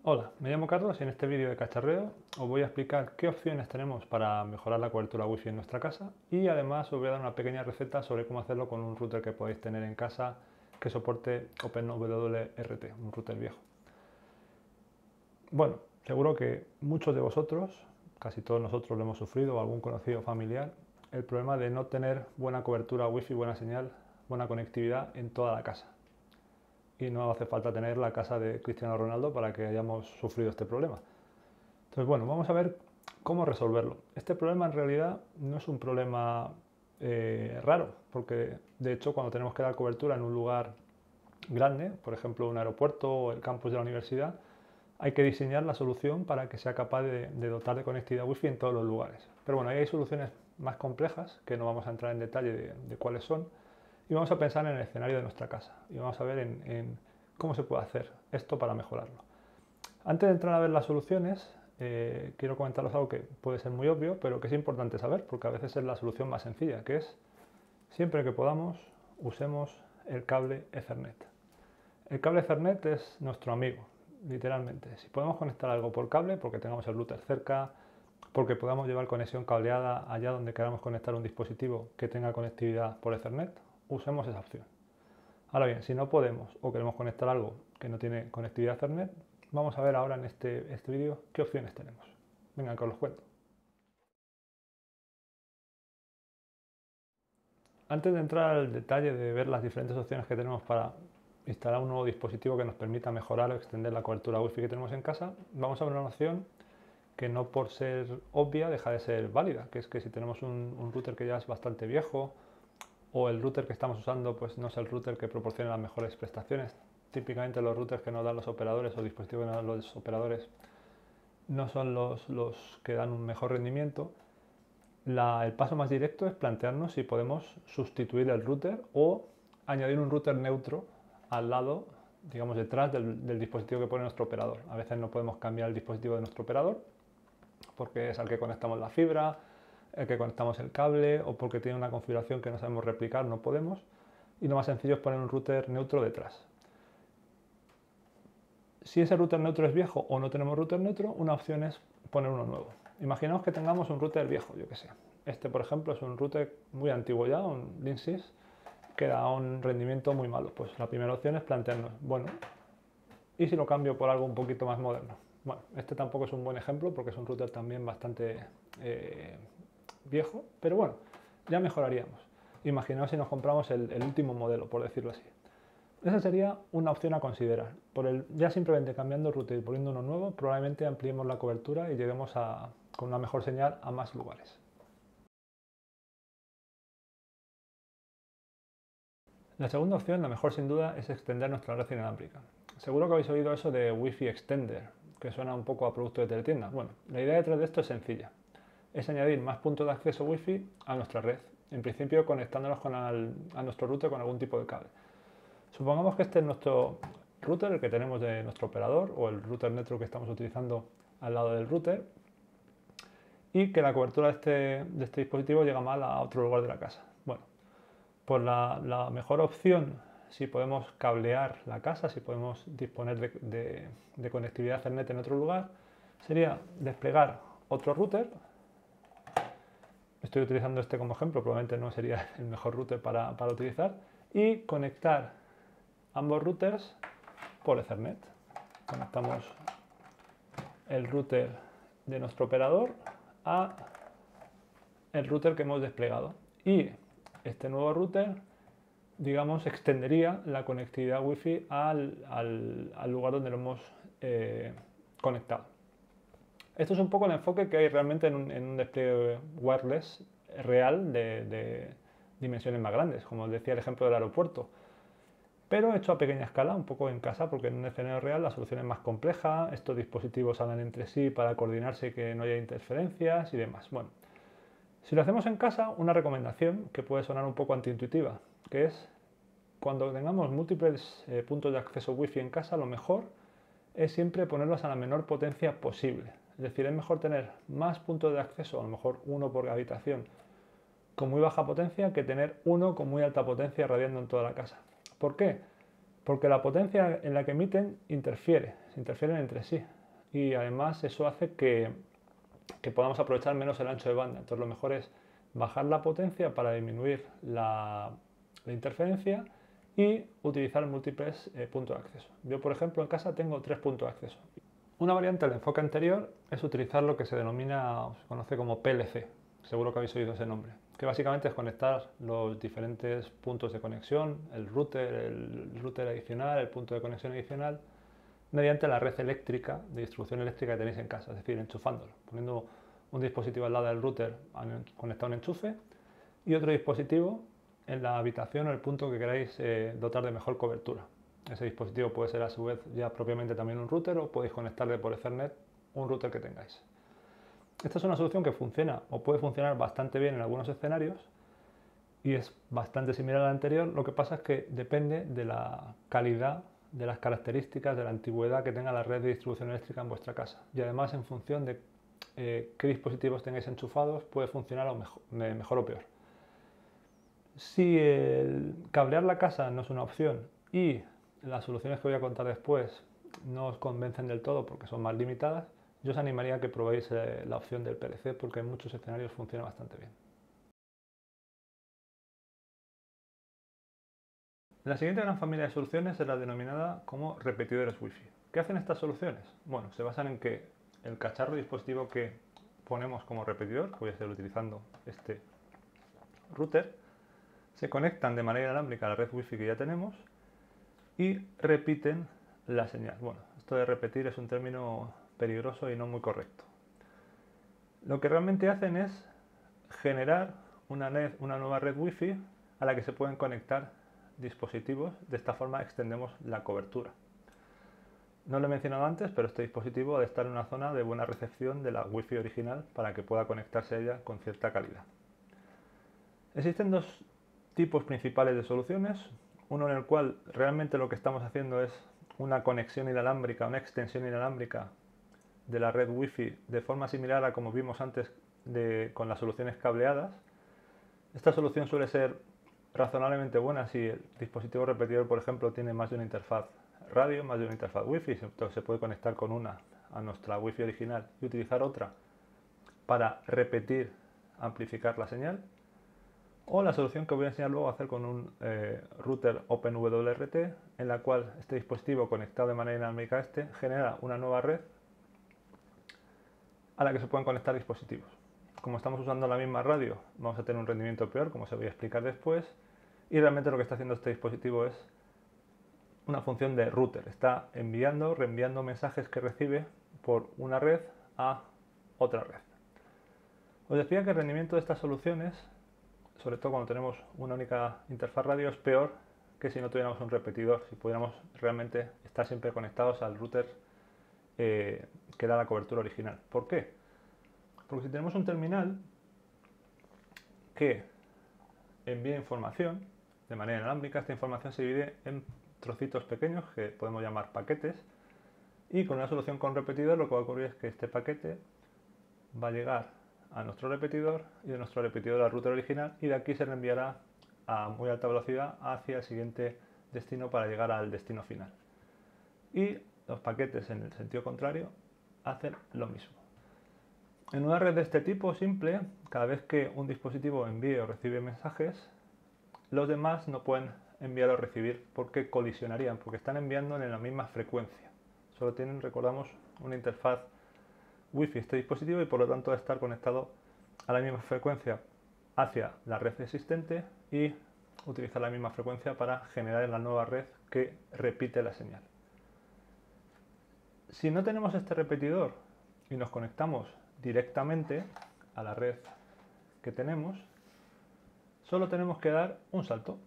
Hola, me llamo Carlos y en este vídeo de cacharreo os voy a explicar qué opciones tenemos para mejorar la cobertura Wi-Fi en nuestra casa y además os voy a dar una pequeña receta sobre cómo hacerlo con un router que podéis tener en casa que soporte OpenWRT, un router viejo. Bueno, seguro que muchos de vosotros, casi todos nosotros lo hemos sufrido o algún conocido familiar, el problema de no tener buena cobertura Wi-Fi, buena señal, buena conectividad en toda la casa. Y no hace falta tener la casa de Cristiano Ronaldo para que hayamos sufrido este problema. Entonces, bueno, vamos a ver cómo resolverlo. Este problema en realidad no es un problema raro, porque de hecho cuando tenemos que dar cobertura en un lugar grande, por ejemplo un aeropuerto o el campus de la universidad, hay que diseñar la solución para que sea capaz de dotar de conectividad Wi-Fi en todos los lugares. Pero bueno, ahí hay soluciones más complejas que no vamos a entrar en detalle de cuáles son y vamos a pensar en el escenario de nuestra casa y vamos a ver en cómo se puede hacer esto para mejorarlo. Antes de entrar a ver las soluciones, quiero comentaros algo que puede ser muy obvio, pero que es importante saber, porque a veces es la solución más sencilla, que es, siempre que podamos, usemos el cable Ethernet. El cable Ethernet es nuestro amigo, literalmente. Si podemos conectar algo por cable, porque tengamos el router cerca, porque podamos llevar conexión cableada allá donde queramos conectar un dispositivo que tenga conectividad por Ethernet, usemos esa opción. Ahora bien, si no podemos o queremos conectar algo que no tiene conectividad Ethernet, vamos a ver ahora en este vídeo qué opciones tenemos. Venga, que os los cuento. Antes de entrar al detalle de ver las diferentes opciones que tenemos para instalar un nuevo dispositivo que nos permita mejorar o extender la cobertura Wi-Fi que tenemos en casa, vamos a ver una opción que no por ser obvia deja de ser válida, que es que si tenemos un router que ya es bastante viejo o el router que estamos usando pues no es el router que proporciona las mejores prestaciones. Típicamente los routers que nos dan los operadores o dispositivos que nos dan los operadores no son los que dan un mejor rendimiento. El paso más directo es plantearnos si podemos sustituir el router o añadir un router neutro al lado, digamos detrás del dispositivo que pone nuestro operador. A veces no podemos cambiar el dispositivo de nuestro operador porque es al que conectamos la fibra, el que conectamos el cable o porque tiene una configuración que no sabemos replicar, no podemos. Y lo más sencillo es poner un router neutro detrás. Si ese router neutro es viejo o no tenemos router neutro, una opción es poner uno nuevo. Imaginemos que tengamos un router viejo, yo que sé. Este, por ejemplo, es un router muy antiguo ya, un Linksys, que da un rendimiento muy malo. Pues la primera opción es plantearnos, bueno, ¿y si lo cambio por algo un poquito más moderno? Bueno, este tampoco es un buen ejemplo porque es un router también bastante viejo, pero bueno, ya mejoraríamos. Imaginaos si nos compramos el último modelo, por decirlo así. Esa sería una opción a considerar. Ya simplemente cambiando el router y poniendo uno nuevo, probablemente ampliemos la cobertura y lleguemos con una mejor señal a más lugares. La segunda opción, la mejor sin duda, es extender nuestra red inalámbrica. Seguro que habéis oído eso de Wi-Fi Extender, que suena un poco a producto de teletienda. Bueno, la idea detrás de esto es sencilla. Es añadir más puntos de acceso Wi-Fi a nuestra red. En principio conectándonos a nuestro router con algún tipo de cable. Supongamos que este es nuestro router, el que tenemos de nuestro operador, o el router neutro que estamos utilizando al lado del router, y que la cobertura de este dispositivo llega mal a otro lugar de la casa. Bueno, pues la mejor opción, si podemos cablear la casa, si podemos disponer de conectividad Ethernet en otro lugar, sería desplegar otro router. Estoy utilizando este como ejemplo, probablemente no sería el mejor router para utilizar, y conectar ambos routers por Ethernet. Conectamos el router de nuestro operador a el router que hemos desplegado y este nuevo router, digamos, extendería la conectividad Wi-Fi al lugar donde lo hemos conectado. Esto es un poco el enfoque que hay realmente en un despliegue wireless real de dimensiones más grandes, como os decía el ejemplo del aeropuerto. Pero hecho a pequeña escala, un poco en casa, porque en un escenario real la solución es más compleja, estos dispositivos hablan entre sí para coordinarse y que no haya interferencias y demás. Bueno, si lo hacemos en casa, una recomendación que puede sonar un poco antiintuitiva, que es cuando tengamos múltiples puntos de acceso Wi-Fi en casa, lo mejor es siempre ponerlos a la menor potencia posible. Es decir, es mejor tener más puntos de acceso, a lo mejor uno por habitación, con muy baja potencia, que tener uno con muy alta potencia radiando en toda la casa. ¿Por qué? porque la potencia en la que emiten se interfieren entre sí, y además eso hace que podamos aprovechar menos el ancho de banda. Entonces lo mejor es bajar la potencia para disminuir la interferencia y utilizar múltiples puntos de acceso. Yo, por ejemplo, en casa tengo 3 puntos de acceso. Una variante del enfoque anterior es utilizar lo que se denomina, o se conoce como PLC, seguro que habéis oído ese nombre, que básicamente es conectar los diferentes puntos de conexión, el router adicional, el punto de conexión adicional, mediante la red eléctrica de distribución eléctrica que tenéis en casa, es decir, enchufándolo, poniendo un dispositivo al lado del router conectado a un enchufe y otro dispositivo en la habitación o el punto que queráis dotar de mejor cobertura. Ese dispositivo puede ser a su vez ya propiamente también un router, o podéis conectarle por Ethernet un router que tengáis. Esta es una solución que funciona o puede funcionar bastante bien en algunos escenarios y es bastante similar a la anterior. Lo que pasa es que depende de la calidad, de las características, de la antigüedad que tenga la red de distribución eléctrica en vuestra casa, y además en función de qué dispositivos tengáis enchufados puede funcionar mejor o peor. Si el cablear la casa no es una opción y las soluciones que voy a contar después no os convencen del todo porque son más limitadas, yo os animaría a que probéis la opción del PLC, porque en muchos escenarios funciona bastante bien. La siguiente gran familia de soluciones es la denominada como repetidores Wi-Fi. ¿Qué hacen estas soluciones? Bueno, se basan en que el cacharro dispositivo que ponemos como repetidor, que voy a estar utilizando este router, se conectan de manera inalámbrica a la red Wi-Fi que ya tenemos y repiten la señal. Bueno, esto de repetir es un término peligroso y no muy correcto. Lo que realmente hacen es generar una nueva red Wi-Fi a la que se pueden conectar dispositivos. De esta forma extendemos la cobertura. No lo he mencionado antes, pero este dispositivo ha de estar en una zona de buena recepción de la Wi-Fi original para que pueda conectarse a ella con cierta calidad. Existen dos tipos principales de soluciones, uno en el cual realmente lo que estamos haciendo es una conexión inalámbrica, una extensión inalámbrica de la red Wi-Fi de forma similar a como vimos antes con las soluciones cableadas. Esta solución suele ser razonablemente buena si el dispositivo repetidor, por ejemplo, tiene más de una interfaz radio, más de una interfaz Wi-Fi, entonces se puede conectar con una a nuestra Wi-Fi original y utilizar otra para repetir, amplificar la señal. O la solución que voy a enseñar luego a hacer con un router OpenWRT, en la cual este dispositivo conectado de manera inalámbrica a este genera una nueva red a la que se pueden conectar dispositivos. Como estamos usando la misma radio, vamos a tener un rendimiento peor, como se voy a explicar después, y realmente lo que está haciendo este dispositivo es una función de router. Está enviando, reenviando mensajes que recibe por una red a otra red. Os decía que el rendimiento de estas soluciones, sobre todo cuando tenemos una única interfaz radio, es peor que si no tuviéramos un repetidor, si pudiéramos realmente estar siempre conectados al router que da la cobertura original. ¿Por qué? Porque si tenemos un terminal que envía información de manera inalámbrica, esta información se divide en trocitos pequeños que podemos llamar paquetes, y con una solución con repetidor lo que va a ocurrir es que este paquete va a llegar a nuestro repetidor y de nuestro repetidor al router original, y de aquí se reenviará a muy alta velocidad hacia el siguiente destino para llegar al destino final. Y los paquetes en el sentido contrario hacen lo mismo. En una red de este tipo simple, cada vez que un dispositivo envíe o recibe mensajes, los demás no pueden enviar o recibir porque colisionarían, porque están enviando en la misma frecuencia. Solo tienen, recordamos, una interfaz Wi-Fi este dispositivo, y por lo tanto estar conectado a la misma frecuencia hacia la red existente y utilizar la misma frecuencia para generar la nueva red que repite la señal. Si no tenemos este repetidor y nos conectamos directamente a la red que tenemos, solo tenemos que dar un salto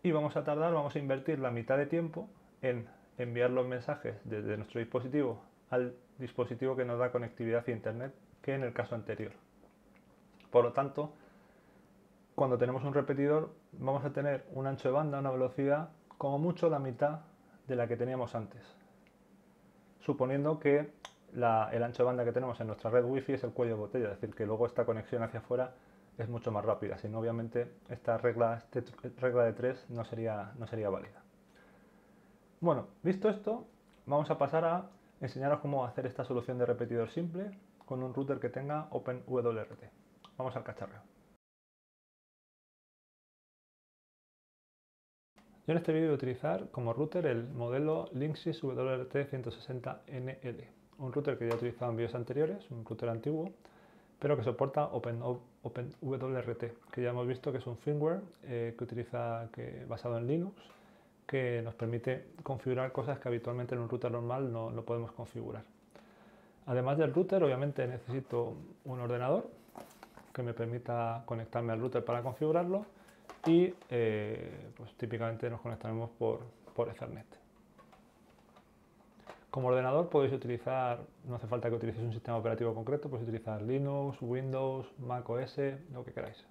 y vamos a invertir la mitad de tiempo en enviar los mensajes desde nuestro dispositivo al dispositivo que nos da conectividad a internet que en el caso anterior. Por lo tanto, cuando tenemos un repetidor vamos a tener un ancho de banda, una velocidad como mucho la mitad de la que teníamos antes, suponiendo que el ancho de banda que tenemos en nuestra red Wi-Fi es el cuello de botella, es decir, que luego esta conexión hacia afuera es mucho más rápida, si no obviamente esta regla de 3 no sería válida. Bueno, visto esto, vamos a pasar a enseñaros cómo hacer esta solución de repetidor simple con un router que tenga OpenWRT. Vamos al cacharreo. Yo en este vídeo voy a utilizar como router el modelo Linksys WRT160NL, un router que ya he utilizado en vídeos anteriores, un router antiguo, pero que soporta OpenWRT, que ya hemos visto que es un firmware basado en Linux, que nos permite configurar cosas que habitualmente en un router normal no podemos configurar. Además del router, obviamente necesito un ordenador que me permita conectarme al router para configurarlo y pues típicamente nos conectaremos por Ethernet. Como ordenador podéis utilizar, no hace falta que utilicéis un sistema operativo concreto, podéis utilizar Linux, Windows, Mac OS, lo que queráis.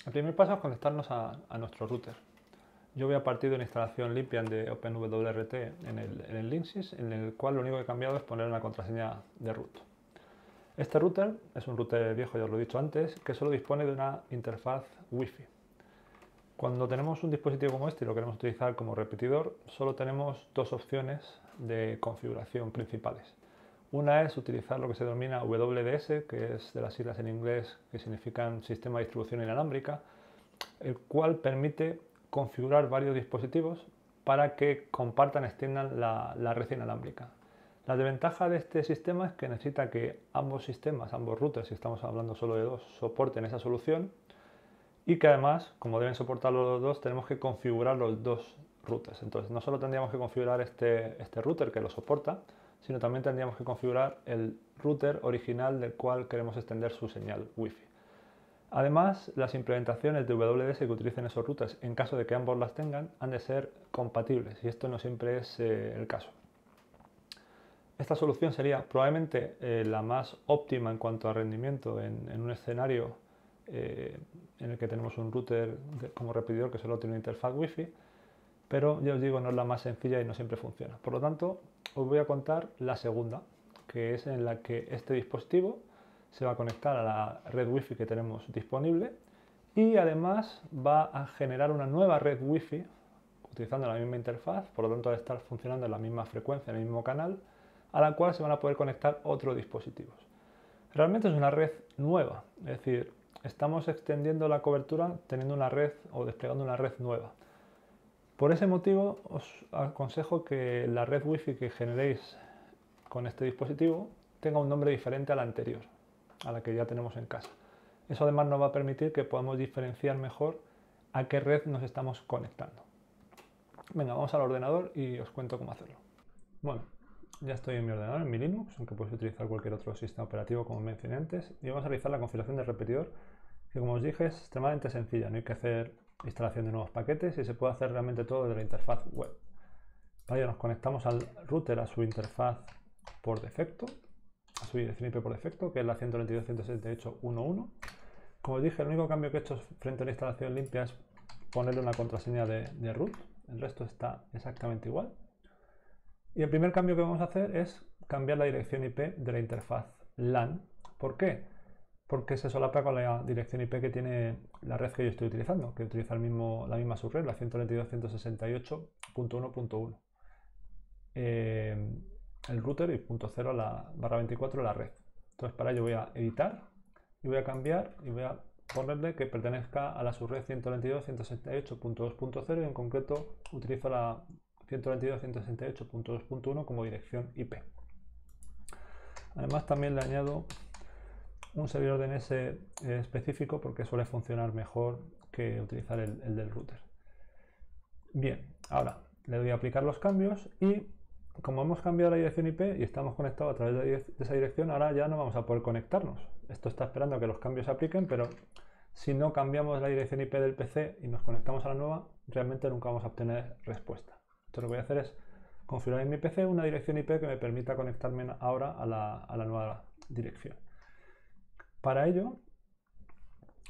El primer paso es conectarnos a nuestro router. Yo voy a partir de una instalación limpia de OpenWRT en el Linksys, en el cual lo único que he cambiado es poner una contraseña de root. Este router es un router viejo, ya os lo he dicho antes, que solo dispone de una interfaz Wi-Fi. Cuando tenemos un dispositivo como este y lo queremos utilizar como repetidor, solo tenemos dos opciones de configuración principales. Una es utilizar lo que se denomina WDS, que es de las siglas en inglés que significan Sistema de Distribución Inalámbrica, el cual permite configurar varios dispositivos para que compartan, extiendan la red inalámbrica. La desventaja de este sistema es que necesita que ambos routers, si estamos hablando solo de dos, soporten esa solución y que además, como deben soportarlo los dos, tenemos que configurar los dos routers. Entonces, no solo tendríamos que configurar este router que lo soporta, sino también tendríamos que configurar el router original del cual queremos extender su señal Wi-Fi. Además, las implementaciones de WDS que utilicen esos routers, en caso de que ambos las tengan, han de ser compatibles, y esto no siempre es el caso. Esta solución sería probablemente la más óptima en cuanto a rendimiento en un escenario en el que tenemos un router como repetidor que solo tiene una interfaz Wi-Fi, pero ya os digo, no es la más sencilla y no siempre funciona. Por lo tanto, os voy a contar la segunda, que es en la que este dispositivo se va a conectar a la red Wi-Fi que tenemos disponible y además va a generar una nueva red Wi-Fi utilizando la misma interfaz, por lo tanto va a estar funcionando en la misma frecuencia, en el mismo canal, a la cual se van a poder conectar otros dispositivos. Realmente es una red nueva, es decir, estamos extendiendo la cobertura teniendo una red o desplegando una red nueva. Por ese motivo os aconsejo que la red Wi-Fi que generéis con este dispositivo tenga un nombre diferente a la anterior, a la que ya tenemos en casa. Eso además nos va a permitir que podamos diferenciar mejor a qué red nos estamos conectando. Venga, vamos al ordenador y os cuento cómo hacerlo. Bueno, ya estoy en mi ordenador, en mi Linux, aunque podéis utilizar cualquier otro sistema operativo como mencioné antes, y vamos a realizar la configuración del repetidor, que como os dije es extremadamente sencilla, no hay que hacer instalación de nuevos paquetes y se puede hacer realmente todo desde la interfaz web. Para ello nos conectamos al router a su interfaz por defecto, a su dirección IP por defecto, que es la 192.168.1.1. Como os dije, el único cambio que he hecho frente a la instalación limpia es ponerle una contraseña de root, el resto está exactamente igual. Y el primer cambio que vamos a hacer es cambiar la dirección IP de la interfaz LAN. ¿Por qué? Porque se solapa con la dirección IP que tiene la red que yo estoy utilizando, que utiliza la misma subred, la 192.168.1.1. El router y .0 la /24 la red. Entonces para ello voy a editar y voy a cambiar y voy a ponerle que pertenezca a la subred 192.168.2.0 y en concreto utilizo la 192.168.2.1 como dirección IP. Además también le añado un servidor DNS específico porque suele funcionar mejor que utilizar el del router. Bien, ahora le doy a aplicar los cambios y como hemos cambiado la dirección IP y estamos conectados a través de esa dirección, ahora ya no vamos a poder conectarnos. Esto está esperando a que los cambios se apliquen, pero si no cambiamos la dirección IP del PC y nos conectamos a la nueva, realmente nunca vamos a obtener respuesta. Entonces lo que voy a hacer es configurar en mi PC una dirección IP que me permita conectarme ahora a la nueva dirección. Para ello,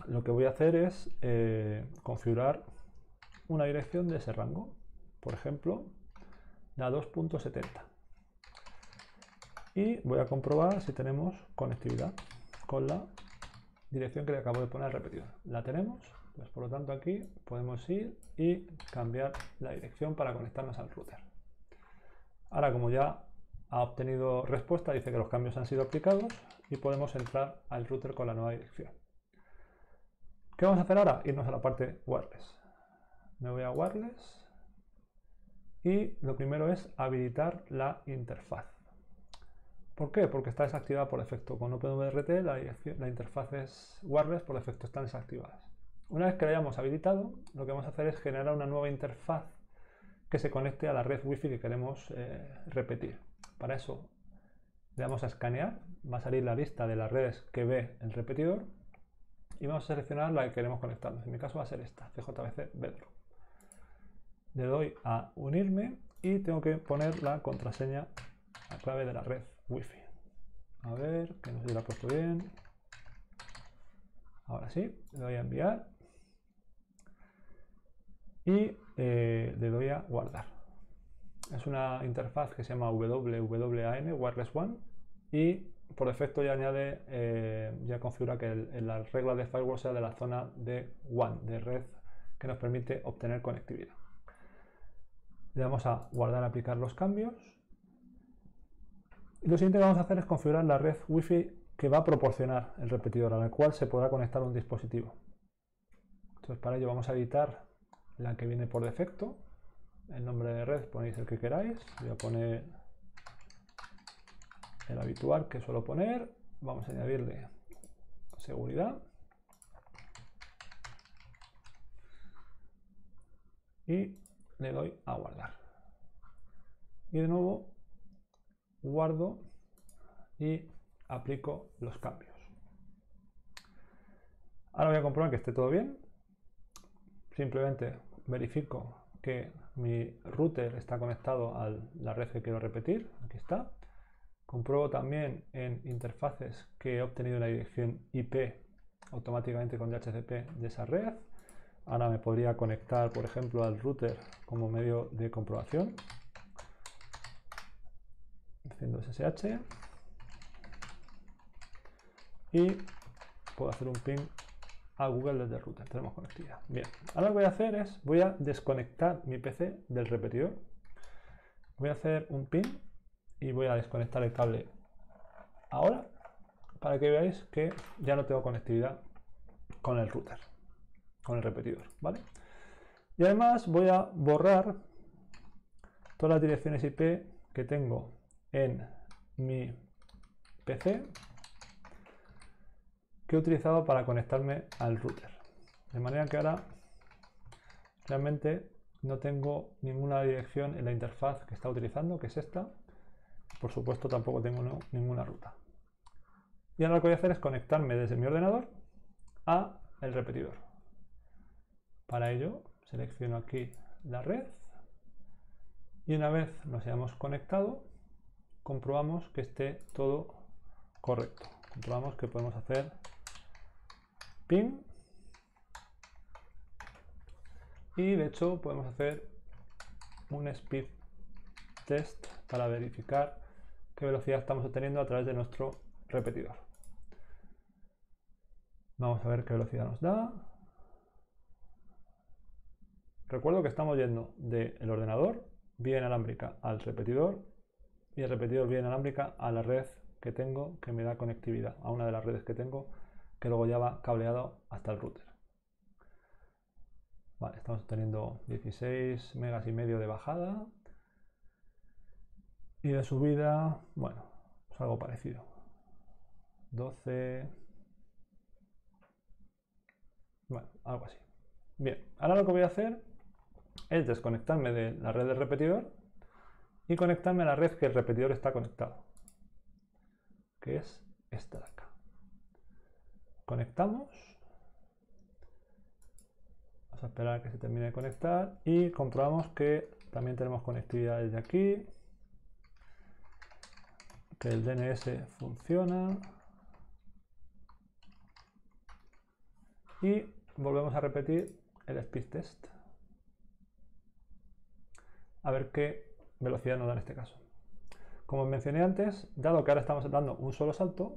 lo que voy a hacer es configurar una dirección de ese rango. Por ejemplo, la 2.70. Y voy a comprobar si tenemos conectividad con la dirección que le acabo de poner al repetidor. La tenemos, pues por lo tanto aquí podemos ir y cambiar la dirección para conectarnos al router. Ahora, como ya ha obtenido respuesta, dice que los cambios han sido aplicados y podemos entrar al router con la nueva dirección. ¿Qué vamos a hacer ahora? Irnos a la parte wireless. Me voy a wireless y lo primero es habilitar la interfaz. ¿Por qué? Porque está desactivada por defecto. Con OpenWRT la interfaz es wireless, por defecto están desactivadas. Una vez que la hayamos habilitado, lo que vamos a hacer es generar una nueva interfaz que se conecte a la red Wi-Fi que queremos repetir. Para eso le damos a escanear, va a salir la lista de las redes que ve el repetidor y vamos a seleccionar la que queremos conectarnos. En mi caso va a ser esta, CJVC Bedrock. Le doy a unirme y tengo que poner la contraseña, la clave de la red Wi-Fi. A ver, que no sé si la he puesto bien. Ahora sí, le doy a enviar y le doy a guardar. Es una interfaz que se llama WWAN, Wireless WAN, y por defecto ya añade, ya configura que la regla de firewall sea de la zona de WAN, de red, que nos permite obtener conectividad. Le damos a guardar, aplicar los cambios. Y lo siguiente que vamos a hacer es configurar la red Wi-Fi que va a proporcionar el repetidor, a la cual se podrá conectar un dispositivo. Entonces, para ello vamos a editar la que viene por defecto. El nombre de red ponéis el que queráis. Voy a poner el habitual que suelo poner. Vamos a añadirle seguridad. Y le doy a guardar. Y de nuevo guardo y aplico los cambios. Ahora voy a comprobar que esté todo bien. Simplemente verifico que mi router está conectado a la red que quiero repetir. Aquí está. Compruebo también en interfaces que he obtenido la dirección IP automáticamente con DHCP de esa red. Ahora me podría conectar, por ejemplo, al router como medio de comprobación, haciendo SSH, y puedo hacer un ping a Google desde el router. Tenemos conectividad. Bien, ahora lo que voy a hacer es, voy a desconectar mi PC del repetidor. Voy a hacer un ping y voy a desconectar el cable ahora para que veáis que ya no tengo conectividad con el router, con el repetidor, ¿vale? Y además voy a borrar todas las direcciones IP que tengo en mi PC que he utilizado para conectarme al router. De manera que ahora realmente no tengo ninguna dirección en la interfaz que está utilizando, que es esta. Por supuesto tampoco tengo ninguna ruta. Y ahora lo que voy a hacer es conectarme desde mi ordenador a el repetidor. Para ello selecciono aquí la red y una vez nos hayamos conectado comprobamos que esté todo correcto. Comprobamos que podemos hacer ping y de hecho podemos hacer un speed test para verificar qué velocidad estamos obteniendo a través de nuestro repetidor. Vamos a ver qué velocidad nos da. Recuerdo que estamos yendo del ordenador vía inalámbrica al repetidor y el repetidor vía inalámbrica a la red que tengo que me da conectividad, a una de las redes que tengo que luego ya va cableado hasta el router. Vale, estamos obteniendo 16 megas y medio de bajada y de subida, bueno, es algo parecido. 12, bueno, algo así. Bien, ahora lo que voy a hacer es desconectarme de la red del repetidor y conectarme a la red que el repetidor está conectado, que es esta de acá. Conectamos, vamos a esperar a que se termine de conectar y comprobamos que también tenemos conectividad desde aquí, que el DNS funciona y volvemos a repetir el speed test a ver qué velocidad nos da en este caso. Como mencioné antes, dado que ahora estamos dando un solo salto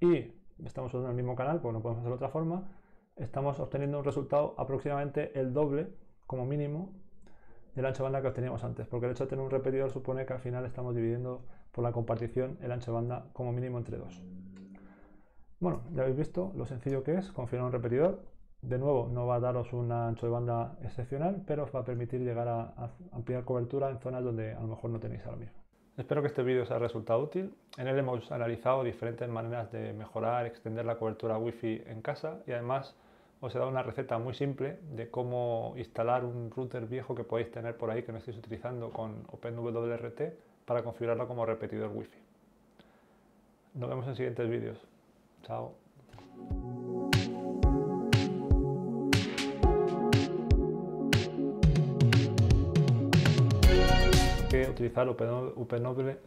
y estamos usando el mismo canal, pues no podemos hacerlo de otra forma, estamos obteniendo un resultado aproximadamente el doble, como mínimo, del ancho de banda que obteníamos antes, porque el hecho de tener un repetidor supone que al final estamos dividiendo por la compartición el ancho de banda como mínimo entre dos. Bueno, ya habéis visto lo sencillo que es configurar un repetidor. De nuevo, no va a daros un ancho de banda excepcional, pero os va a permitir llegar a ampliar cobertura en zonas donde a lo mejor no tenéis ahora mismo. Espero que este vídeo os haya resultado útil. En él hemos analizado diferentes maneras de mejorar, extender la cobertura Wi-Fi en casa y además os he dado una receta muy simple de cómo instalar un router viejo que podéis tener por ahí que no estéis utilizando con OpenWRT para configurarlo como repetidor Wi-Fi. Nos vemos en siguientes vídeos. Chao. Que utilizar OpenWRT.